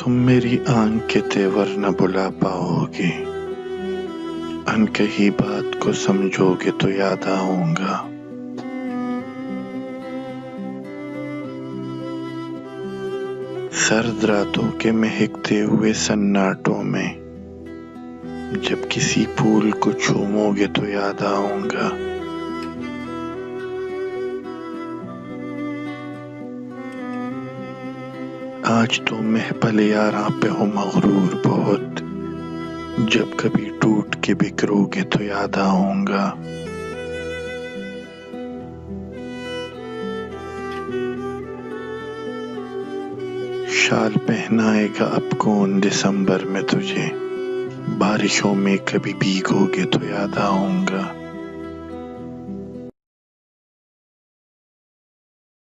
तुम मेरी आंख के तेवर न बुला पाओगे, अनकही बात को समझोगे तो याद आऊंगा। सर्द रातों के महकते हुए सन्नाटों में जब किसी फूल को चूमोगे तो याद आऊंगा। आज तो महफल यारां पे हो मगरूर बहुत, जब कभी टूट के बिखरोगे तो याद आऊंगा। शाल पहनाएगा अब कौन दिसंबर में तुझे, बारिशों में कभी भीगोगे तो याद आऊंगा।